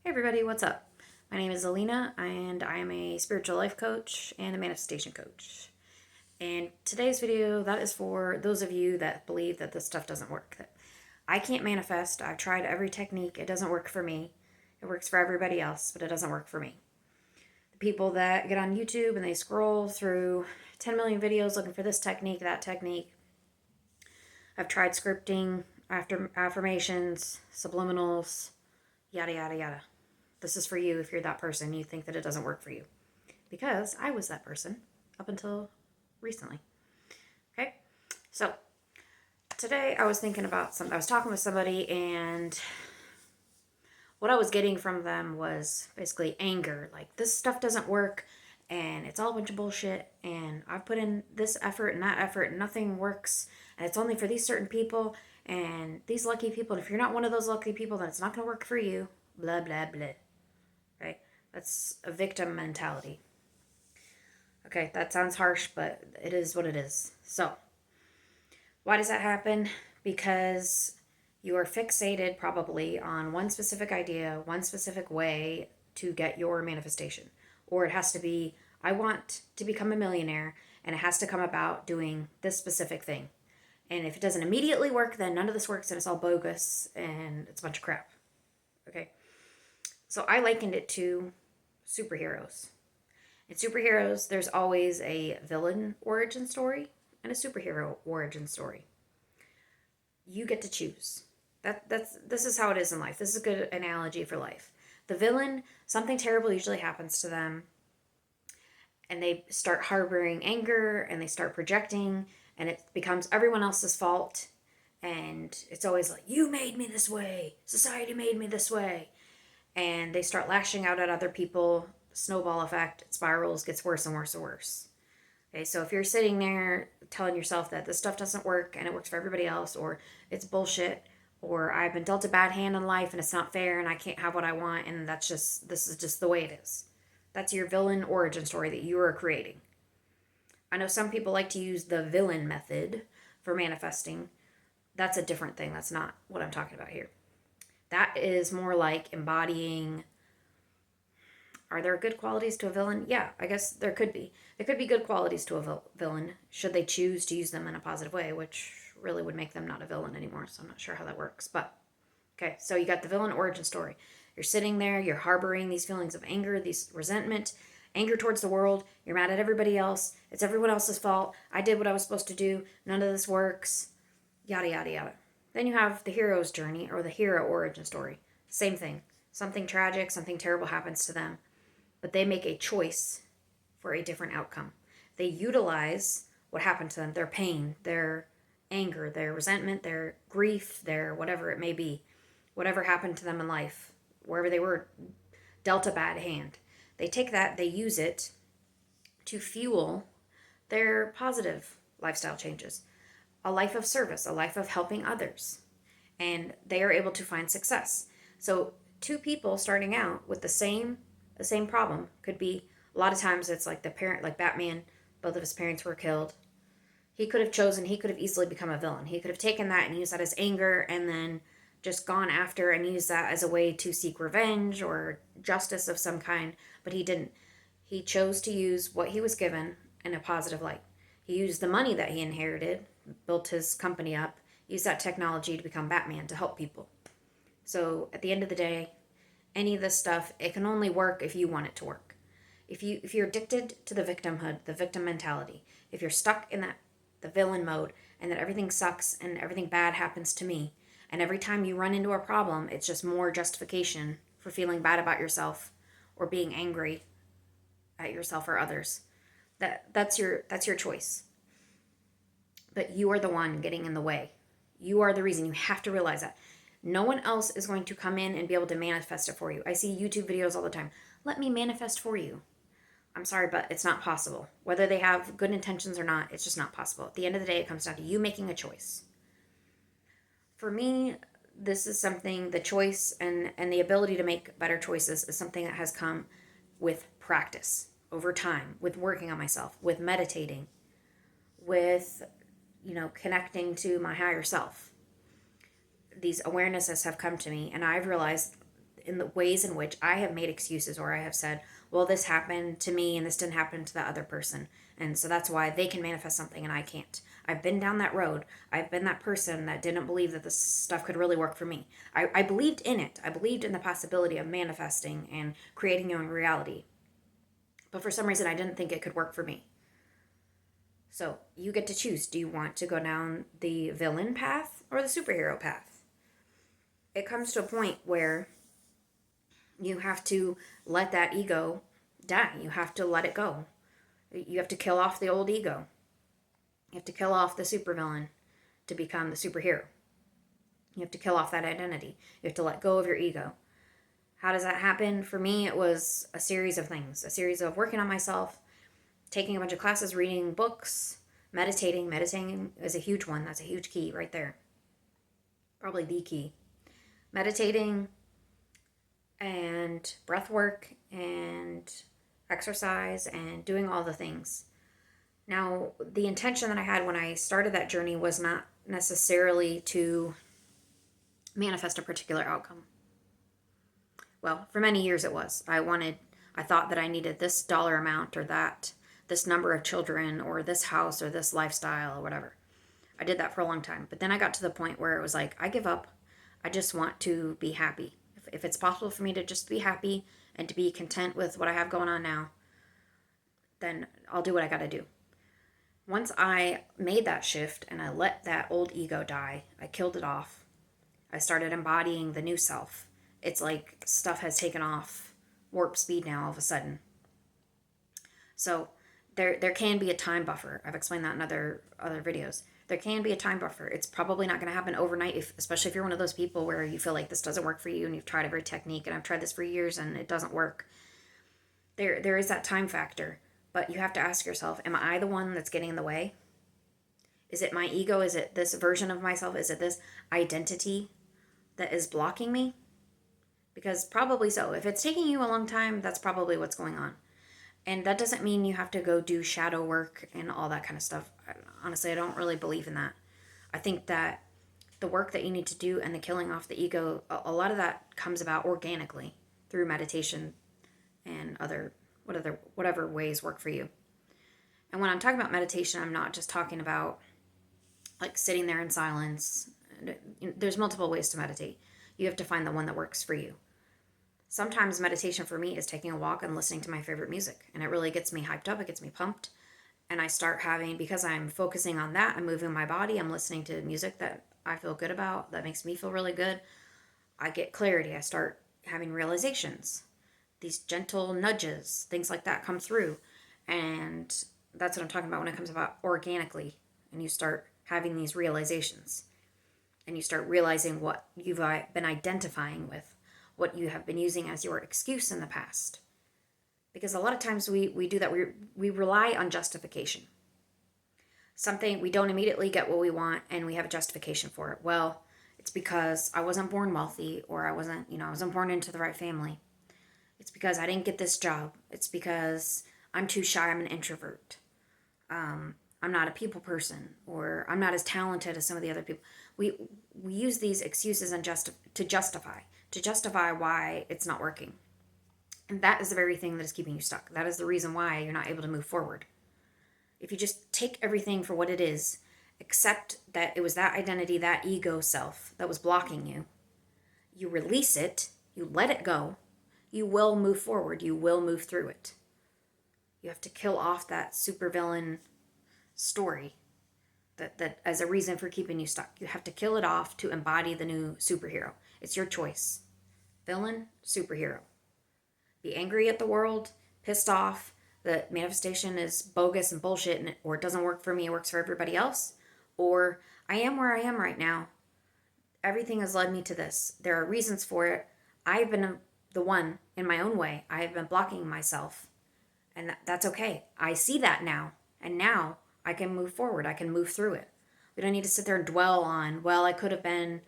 Hey everybody, what's up? My name is Alina and I am a spiritual life coach and a manifestation coach. And today's video, that is for those of you that believe that this stuff doesn't work. That I can't manifest. I've tried every technique. It doesn't work for me. It works for everybody else, but it doesn't work for me. The people that get on YouTube and they scroll through 10 million videos looking for this technique, that technique. I've tried scripting, after affirmations, subliminals, yada, yada, yada. This is for you if you're that person. You think that it doesn't work for you. Because I was that person up until recently. Okay? So, today I was thinking about something. I was talking with somebody, and what I was getting from them was basically anger. Like, this stuff doesn't work, and it's all a bunch of bullshit, and I've put in this effort and that effort, and nothing works, and it's only for these certain people, and these lucky people, and if you're not one of those lucky people, then it's not going to work for you. Blah, blah, blah. Right? That's a victim mentality. Okay, that sounds harsh, but it is what it is. So, why does that happen? Because you are fixated probably on one specific idea, one specific way to get your manifestation. Or it has to be, I want to become a millionaire, and it has to come about doing this specific thing. And if it doesn't immediately work, then none of this works and it's all bogus and it's a bunch of crap. Okay? So I likened it to superheroes. In superheroes, there's always a villain origin story and a superhero origin story. You get to choose. This is how it is in life. This is a good analogy for life. The villain, something terrible usually happens to them, and they start harboring anger and they start projecting, and it becomes everyone else's fault. And it's always like, you made me this way, society made me this way. And they start lashing out at other people. Snowball effect, it spirals, gets worse and worse and worse. Okay, so if you're sitting there telling yourself that this stuff doesn't work and it works for everybody else, or it's bullshit, or I've been dealt a bad hand in life and it's not fair and I can't have what I want, and this is just the way it is. That's your villain origin story that you are creating. I know some people like to use the villain method for manifesting. That's a different thing. That's not what I'm talking about here. That is more like embodying. Are there good qualities to a villain? Yeah, I guess there could be. There could be good qualities to a villain should they choose to use them in a positive way, which really would make them not a villain anymore. So I'm not sure how that works. But, okay, so you got the villain origin story. You're sitting there, you're harboring these feelings of anger, these resentment, anger towards the world. You're mad at everybody else. It's everyone else's fault. I did what I was supposed to do. None of this works. Yada, yada, yada. Then you have the hero's journey or the hero origin story. Same thing. Something tragic, something terrible happens to them, but they make a choice for a different outcome. They utilize what happened to them, their pain, their anger, their resentment, their grief, their whatever it may be, whatever happened to them in life, wherever they were dealt a bad hand. They take that, they use it to fuel their positive lifestyle changes, a life of service, a life of helping others, and they are able to find success. So two people starting out with the same problem could be, a lot of times it's like the parent, like Batman, both of his parents were killed. He could have chosen, he could have easily become a villain. He could have taken that and used that as anger and then just gone after and used that as a way to seek revenge or justice of some kind, but he didn't. He chose to use what he was given in a positive light. He used the money that he inherited, built his company up, used that technology to become Batman to help people. So at the end of the day, any of this stuff, it can only work if you want it to work. If you're addicted to the victimhood, the victim mentality, if you're stuck in that the villain mode and that everything sucks and everything bad happens to me, and every time you run into a problem, it's just more justification for feeling bad about yourself or being angry at yourself or others. That's your choice. But you are the one getting in the way. You are the reason. You have to realize that. No one else is going to come in and be able to manifest it for you. I see YouTube videos all the time. Let me manifest for you. I'm sorry, but it's not possible. Whether they have good intentions or not, it's just not possible. At the end of the day, it comes down to you making a choice. For me, this is something, the choice and the ability to make better choices is something that has come with practice over time, with working on myself, with meditating, with, connecting to my higher self. These awarenesses have come to me, and I've realized in the ways in which I have made excuses, or I have said, well, this happened to me and this didn't happen to the other person. And so that's why they can manifest something and I can't. I've been down that road. I've been that person that didn't believe that this stuff could really work for me. I believed in it. I believed in the possibility of manifesting and creating your own reality. But for some reason, I didn't think it could work for me. So you get to choose. Do you want to go down the villain path or the superhero path? It comes to a point where you have to let that ego die. You have to let it go. You have to kill off the old ego. You have to kill off the supervillain to become the superhero. You have to kill off that identity. You have to let go of your ego. How does that happen? For me, it was a series of things. A series of working on myself, taking a bunch of classes, reading books, meditating. Meditating is a huge one. That's a huge key right there. Probably the key. Meditating and breath work and exercise and doing all the things. Now, the intention that I had when I started that journey was not necessarily to manifest a particular outcome. Well, for many years it was. I thought that I needed this dollar amount or this number of children or this house or this lifestyle or whatever. I did that for a long time. But then I got to the point where it was like, I give up. I just want to be happy. If it's possible for me to just be happy and to be content with what I have going on now, then I'll do what I got to do. Once I made that shift and I let that old ego die, I killed it off. I started embodying the new self. It's like stuff has taken off warp speed now all of a sudden. So there can be a time buffer. I've explained that in other videos. There can be a time buffer. It's probably not going to happen overnight, especially if you're one of those people where you feel like this doesn't work for you and you've tried every technique, and I've tried this for years and it doesn't work. There is that time factor. But you have to ask yourself, am I the one that's getting in the way? Is it my ego? Is it this version of myself? Is it this identity that is blocking me? Because probably so. If it's taking you a long time, that's probably what's going on. And that doesn't mean you have to go do shadow work and all that kind of stuff. Honestly, I don't really believe in that. I think that the work that you need to do and the killing off the ego, a lot of that comes about organically through meditation and whatever ways work for you. And when I'm talking about meditation, I'm not just talking about like sitting there in silence. There's multiple ways to meditate. You have to find the one that works for you. Sometimes meditation for me is taking a walk and listening to my favorite music, and it really gets me hyped up. It gets me pumped, and I start because I'm focusing on that, I'm moving my body, I'm listening to music that I feel good about, that makes me feel really good. I get clarity. I start having realizations. These gentle nudges, things like that come through. And that's what I'm talking about when it comes about organically. And you start having these realizations. And you start realizing what you've been identifying with, what you have been using as your excuse in the past. Because a lot of times we do that. We rely on justification. Something, we don't immediately get what we want and we have a justification for it. Well, it's because I wasn't born wealthy, or I wasn't born into the right family. It's because I didn't get this job. It's because I'm too shy. I'm an introvert. I'm not a people person, or I'm not as talented as some of the other people. We use these excuses to justify why it's not working. And that is the very thing that is keeping you stuck. That is the reason why you're not able to move forward. If you just take everything for what it is, accept that it was that identity, that ego self that was blocking you, you release it, you let it go, you will move forward. You will move through it. You have to kill off that supervillain story that as a reason for keeping you stuck. You have to kill it off to embody the new superhero. It's your choice. Villain, superhero. Be angry at the world, pissed off that manifestation is bogus and bullshit, or it doesn't work for me, it works for everybody else. Or I am where I am right now. Everything has led me to this. There are reasons for it. I've been the one in my own way. I have been blocking myself, and that's okay. I see that now, and now I can move forward. I can move through it. We don't need to sit there and dwell on, well, I could have been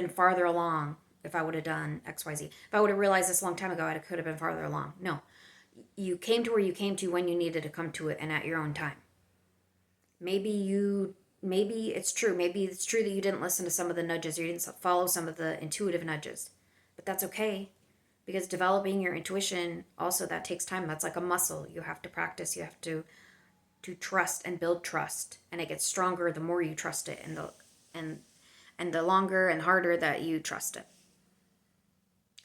farther along if I would have done XYZ. If I would have realized this a long time ago, I could have been farther along. No, you came to where you came to when you needed to come to it, and at your own time. Maybe it's true. Maybe it's true that you didn't listen to some of the nudges, or you didn't follow some of the intuitive nudges. But that's okay, because developing your intuition, also, that takes time. That's like a muscle. You have to practice. You have to trust and build trust, and it gets stronger the more you trust it, and the longer and harder that you trust it.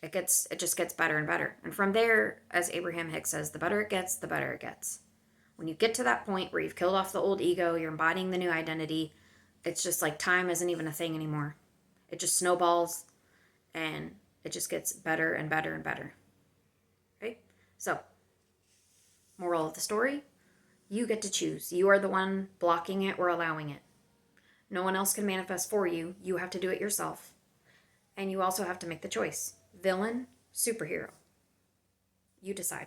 It just gets better and better. And from there, as Abraham Hicks says, the better it gets, the better it gets. When you get to that point where you've killed off the old ego, you're embodying the new identity, it's just like time isn't even a thing anymore. It just snowballs, and it just gets better and better and better. Right? So, moral of the story, you get to choose. You are the one blocking it or allowing it. No one else can manifest for you. You have to do it yourself. And you also have to make the choice. Villain, superhero. You decide.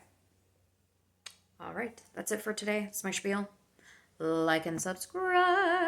All right, that's it for today. It's my spiel. Like and subscribe.